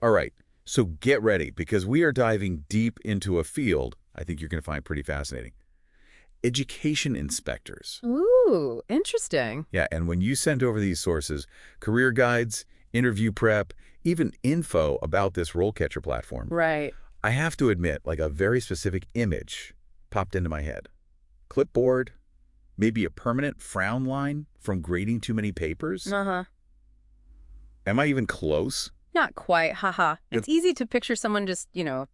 All right, so get ready because we are diving deep into a field I think you're going to find pretty fascinating. Education inspectors. Ooh, interesting. Yeah, and when you send over these sources, career guides, interview prep, even info about this RoleCatcher platform, Right. I have to admit, like a very specific image popped into my head. Clipboard, maybe a permanent frown line from grading too many papers? Uh-huh. Am I even close? Not quite, haha. It, It's easy to picture someone just,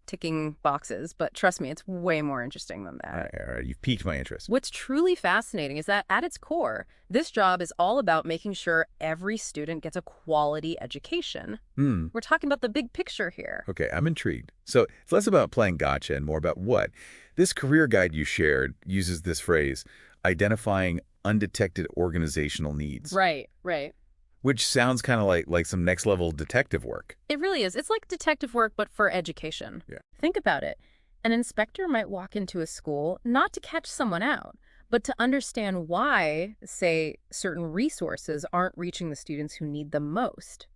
ticking boxes, but trust me, it's way more interesting than all that. right, all right, you've piqued my interest. What's truly fascinating is that at its core, this job is all about making sure every student gets a quality education. Hmm, We're talking about the big picture here. okay, I'm intrigued. So it's less about playing gotcha and more about what? This career guide you shared uses this phrase, identifying undetected organizational needs, Right, right. which sounds kind of like some next-level detective work. It really is. It's like detective work, but for education. Yeah. Think about it. An inspector might walk into a school not to catch someone out, but to understand why, say, certain resources aren't reaching the students who need them most.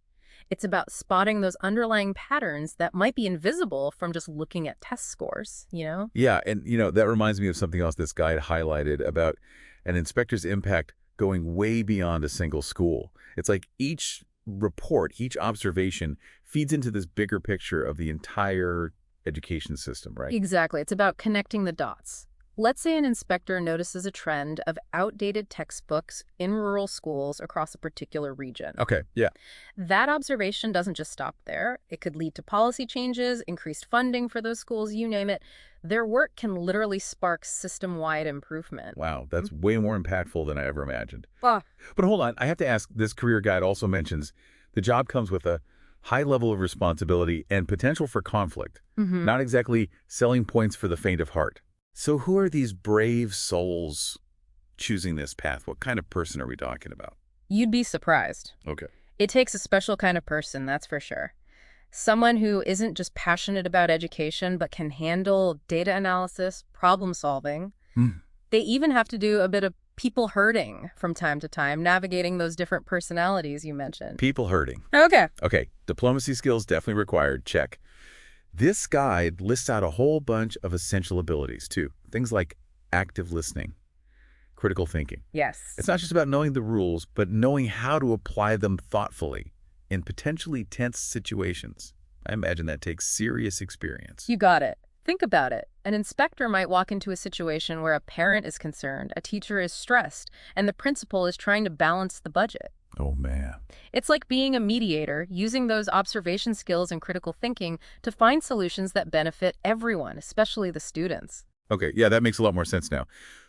It's about spotting those underlying patterns that might be invisible from just looking at test scores? Yeah, and that reminds me of something else this guide highlighted about an inspector's impact going way beyond a single school. It's like each report, each observation feeds into this bigger picture of the entire education system, right? Exactly. It's about connecting the dots. Let's say an inspector notices a trend of outdated textbooks in rural schools across a particular region. Okay, yeah. That observation doesn't just stop there. It could lead to policy changes, increased funding for those schools, you name it. Their work can literally spark system-wide improvement. Wow, that's way more impactful than I ever imagined. Ah, But hold on, I have to ask, this career guide also mentions the job comes with a high level of responsibility and potential for conflict, not exactly selling points for the faint of heart. So who are these brave souls choosing this path? What kind of person are we talking about? You'd be surprised. Okay. It takes a special kind of person, that's for sure. Someone who isn't just passionate about education, but can handle data analysis, problem solving. Hmm. They even have to do a bit of people herding from time to time, navigating those different personalities you mentioned. People hurting. Okay. Okay, diplomacy skills definitely required, check. This guide lists out a whole bunch of essential abilities, too. Things like active listening, critical thinking. Yes. It's not just about knowing the rules, but knowing how to apply them thoughtfully in potentially tense situations. I imagine that takes serious experience. You got it. Think about it. An inspector might walk into a situation where a parent is concerned, a teacher is stressed, and the principal is trying to balance the budget. Oh, man. It's like being a mediator, using those observation skills and critical thinking to find solutions that benefit everyone, especially the students. Okay, yeah, that makes a lot more sense now.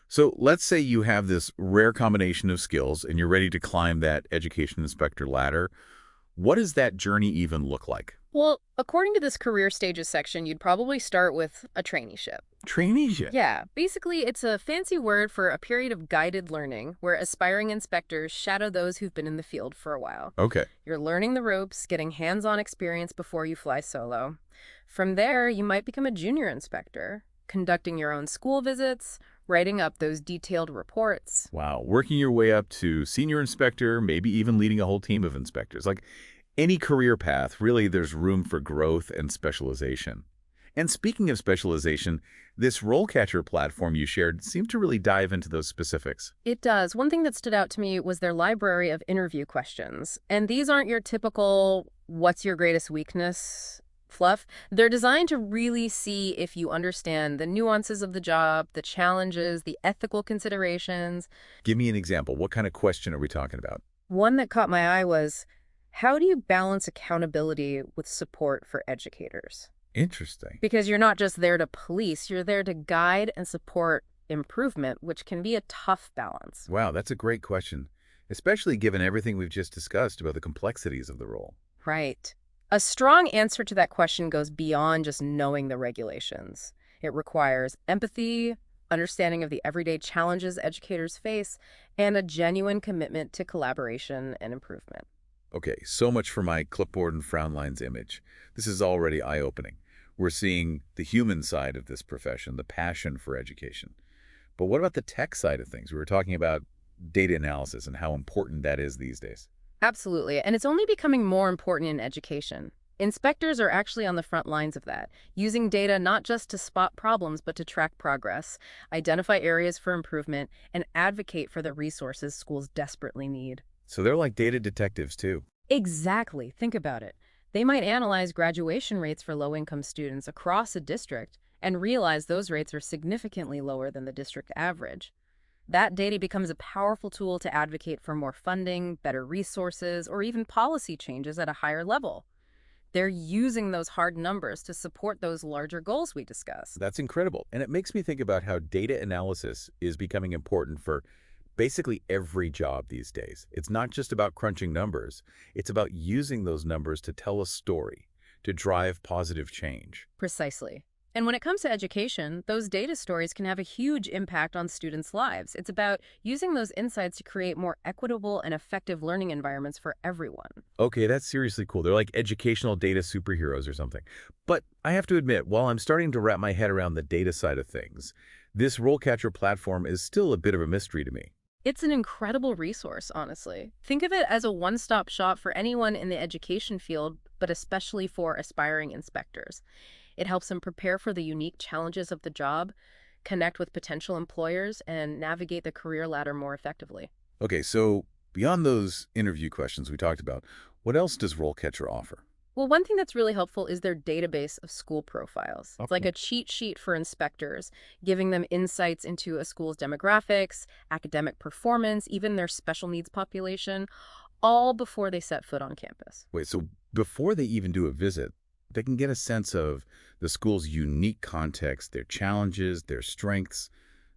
So let's say you have this rare combination of skills and you're ready to climb that education inspector ladder. What does that journey even look like? Well, according to this career stages section, you'd probably start with a traineeship. Traineeship. Yeah, basically, it's a fancy word for a period of guided learning where aspiring inspectors shadow those who've been in the field for a while. Okay. You're learning the ropes, getting hands-on experience before you fly solo. From there, you might become a junior inspector, conducting your own school visits, writing up those detailed reports. Wow, working your way up to senior inspector, maybe even leading a whole team of inspectors. Like any career path, really there's room for growth and specialization. And speaking of specialization, this RoleCatcher platform you shared seemed to really dive into those specifics. It does. One thing that stood out to me was their library of interview questions. And these aren't your typical, what's your greatest weakness fluff. They're designed to really see if you understand the nuances of the job, the challenges, the ethical considerations. Give me an example. What kind of question are we talking about? One that caught my eye was, how do you balance accountability with support for educators? Interesting. Because you're not just there to police, you're there to guide and support improvement, which can be a tough balance. Wow, that's a great question, especially given everything we've just discussed about the complexities of the role. Right. A strong answer to that question goes beyond just knowing the regulations. It requires empathy, understanding of the everyday challenges educators face, and a genuine commitment to collaboration and improvement. Okay, so much for my clipboard and frown lines image. This is already eye-opening. We're seeing the human side of this profession, the passion for education. But what about the tech side of things? We were talking about data analysis and how important that is these days. Absolutely. And it's only becoming more important in education. Inspectors are actually on the front lines of that, using data not just to spot problems but to track progress, identify areas for improvement, and advocate for the resources schools desperately need. So they're like data detectives, too. Exactly. Think about it. They might analyze graduation rates for low-income students across a district and realize those rates are significantly lower than the district average. That data becomes a powerful tool to advocate for more funding, better resources, or even policy changes at a higher level. They're using those hard numbers to support those larger goals we discussed. That's incredible. And it makes me think about how data analysis is becoming important for basically every job these days. It's not just about crunching numbers. It's about using those numbers to tell a story, to drive positive change. Precisely. And when it comes to education, those data stories can have a huge impact on students' lives. It's about using those insights to create more equitable and effective learning environments for everyone. Okay, that's seriously cool. They're like educational data superheroes or something. But I have to admit, while I'm starting to wrap my head around the data side of things, this RoleCatcher platform is still a bit of a mystery to me. It's an incredible resource, honestly. Think of it as a one-stop shop for anyone in the education field, but especially for aspiring inspectors. It helps them prepare for the unique challenges of the job, connect with potential employers, and navigate the career ladder more effectively. Okay, so beyond those interview questions we talked about, what else does RoleCatcher offer? Well, one thing that's really helpful is their database of school profiles. It's like Okay. a cheat sheet for inspectors, giving them insights into a school's demographics, academic performance, even their special needs population, all before they set foot on campus. Wait, so before they even do a visit, they can get a sense of the school's unique context, their challenges, their strengths.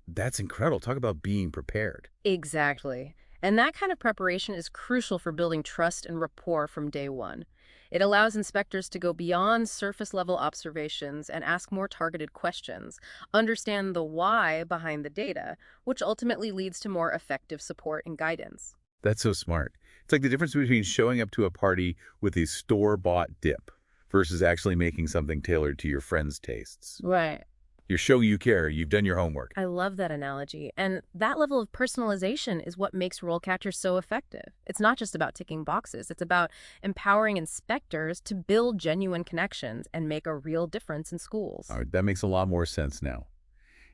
That's incredible. Talk about being prepared. Exactly. And that kind of preparation is crucial for building trust and rapport from day one. It allows inspectors to go beyond surface-level observations and ask more targeted questions, understand the why behind the data, which ultimately leads to more effective support and guidance. That's so smart. It's like the difference between showing up to a party with a store-bought dip versus actually making something tailored to your friend's tastes. Right. You're showing you care. You've done your homework. I love that analogy. And that level of personalization is what makes RoleCatcher so effective. It's not just about ticking boxes. It's about empowering inspectors to build genuine connections and make a real difference in schools. All right, that makes a lot more sense now.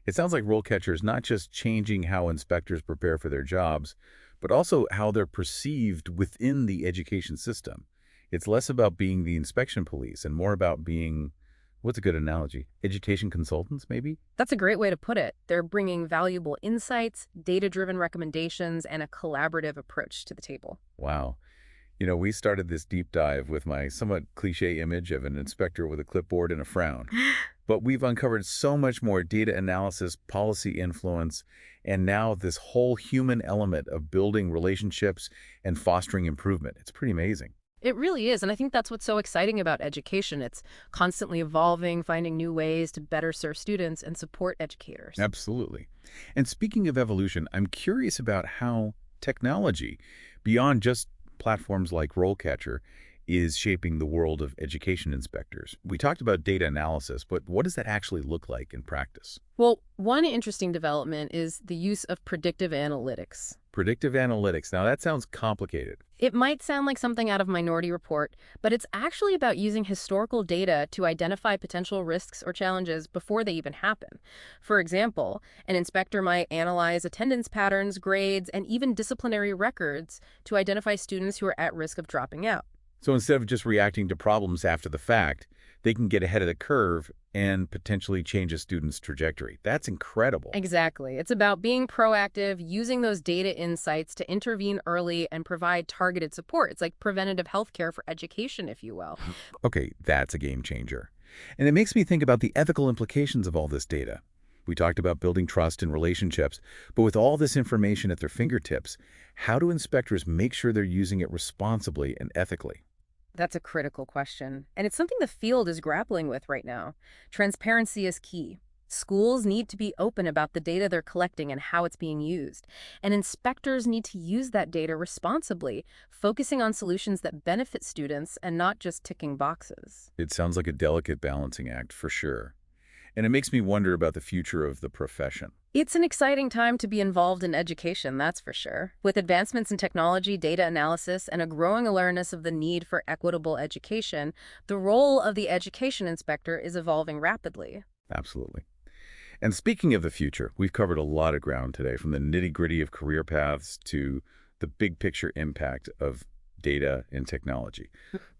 It sounds like RoleCatcher is not just changing how inspectors prepare for their jobs, but also how they're perceived within the education system. It's less about being the inspection police and more about being, what's a good analogy? Education consultants, maybe? That's a great way to put it. They're bringing valuable insights, data-driven recommendations, and a collaborative approach to the table. Wow. You know, we started this deep dive with my somewhat cliche image of an inspector with a clipboard and a frown. But we've uncovered so much more data analysis, policy influence, and now this whole human element of building relationships and fostering improvement. It's pretty amazing. It really is, and I think that's what's so exciting about education. It's constantly evolving, finding new ways to better serve students and support educators. Absolutely. And speaking of evolution, I'm curious about how technology, beyond just platforms like RoleCatcher, is shaping the world of education inspectors. We talked about data analysis, but what does that actually look like in practice? Well, one interesting development is the use of predictive analytics. Predictive analytics. Now, that sounds complicated. It might sound like something out of Minority Report, but it's actually about using historical data to identify potential risks or challenges before they even happen. For example, an inspector might analyze attendance patterns, grades, and even disciplinary records to identify students who are at risk of dropping out. So instead of just reacting to problems after the fact, they can get ahead of the curve and potentially change a student's trajectory. That's incredible. Exactly. It's about being proactive, using those data insights to intervene early and provide targeted support. It's like preventative healthcare for education, if you will. Okay, that's a game changer. And it makes me think about the ethical implications of all this data. We talked about building trust in relationships, but with all this information at their fingertips, how do inspectors make sure they're using it responsibly and ethically? That's a critical question, and it's something the field is grappling with right now. Transparency is key. Schools need to be open about the data they're collecting and how it's being used. And inspectors need to use that data responsibly, focusing on solutions that benefit students and not just ticking boxes. It sounds like a delicate balancing act for sure. And it makes me wonder about the future of the profession. It's an exciting time to be involved in education, that's for sure. With advancements in technology, data analysis, and a growing awareness of the need for equitable education, the role of the education inspector is evolving rapidly. Absolutely. And speaking of the future, we've covered a lot of ground today, from the nitty-gritty of career paths to the big picture impact of data and technology.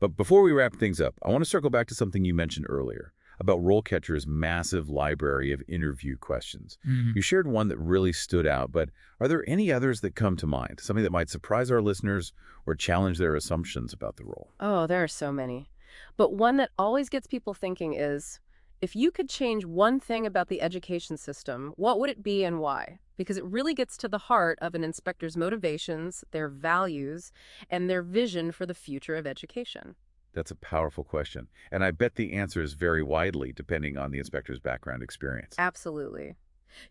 But before we wrap things up, I want to circle back to something you mentioned earlier about RoleCatcher's massive library of interview questions. You shared one that really stood out, but are there any others that come to mind? Something that might surprise our listeners or challenge their assumptions about the role? Oh, there are so many. But one that always gets people thinking is, if you could change one thing about the education system, what would it be and why? Because it really gets to the heart of an inspector's motivations, their values, and their vision for the future of education. That's a powerful question, and I bet the answer is very widely depending on the inspector's background experience. Absolutely.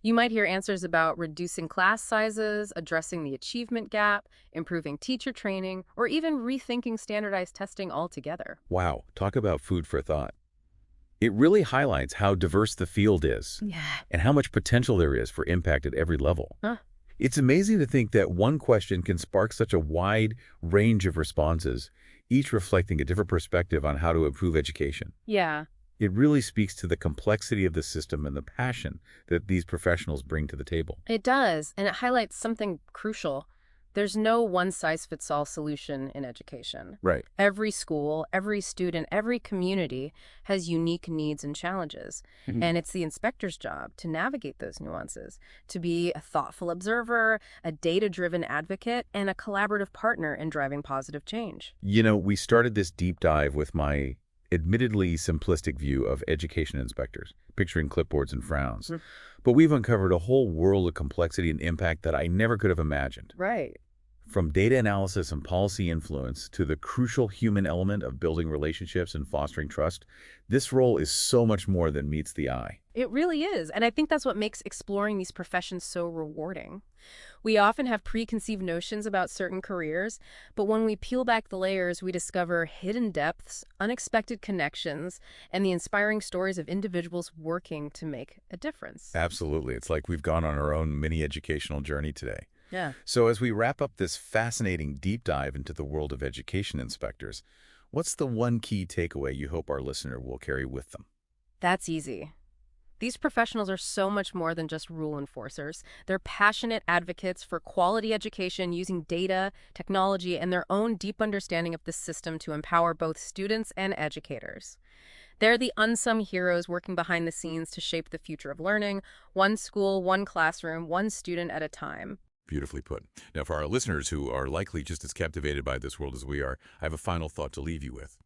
You might hear answers about reducing class sizes, addressing the achievement gap, improving teacher training, or even rethinking standardized testing altogether. Wow, talk about food for thought. It really highlights how diverse the field is Yeah. and how much potential there is for impact at every level. Huh? It's amazing to think that one question can spark such a wide range of responses, each reflecting a different perspective on how to improve education. Yeah. It really speaks to the complexity of the system and the passion that these professionals bring to the table. It does, and it highlights something crucial. There's no one-size-fits-all solution in education. Right. Every school, every student, every community has unique needs and challenges. And it's the inspector's job to navigate those nuances, to be a thoughtful observer, a data-driven advocate, and a collaborative partner in driving positive change. You know, we started this deep dive with my admittedly simplistic view of education inspectors, picturing clipboards and frowns. But we've uncovered a whole world of complexity and impact that I never could have imagined. Right. From data analysis and policy influence to the crucial human element of building relationships and fostering trust, this role is so much more than meets the eye. It really is, and I think that's what makes exploring these professions so rewarding. We often have preconceived notions about certain careers, but when we peel back the layers, we discover hidden depths, unexpected connections, and the inspiring stories of individuals working to make a difference. Absolutely. It's like we've gone on our own mini educational journey today. Yeah. So as we wrap up this fascinating deep dive into the world of education inspectors, what's the one key takeaway you hope our listener will carry with them? That's easy. These professionals are so much more than just rule enforcers. They're passionate advocates for quality education using data, technology, and their own deep understanding of the system to empower both students and educators. They're the unsung heroes working behind the scenes to shape the future of learning, one school, one classroom, one student at a time. Beautifully put. Now, for our listeners who are likely just as captivated by this world as we are, I have a final thought to leave you with.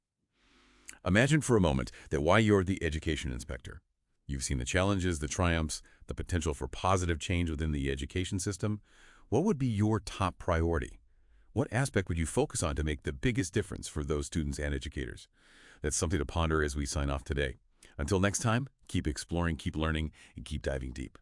Imagine for a moment that while you're the education inspector, you've seen the challenges, the triumphs, the potential for positive change within the education system. What would be your top priority? What aspect would you focus on to make the biggest difference for those students and educators? That's something to ponder as we sign off today. Until next time, keep exploring, keep learning, and keep diving deep.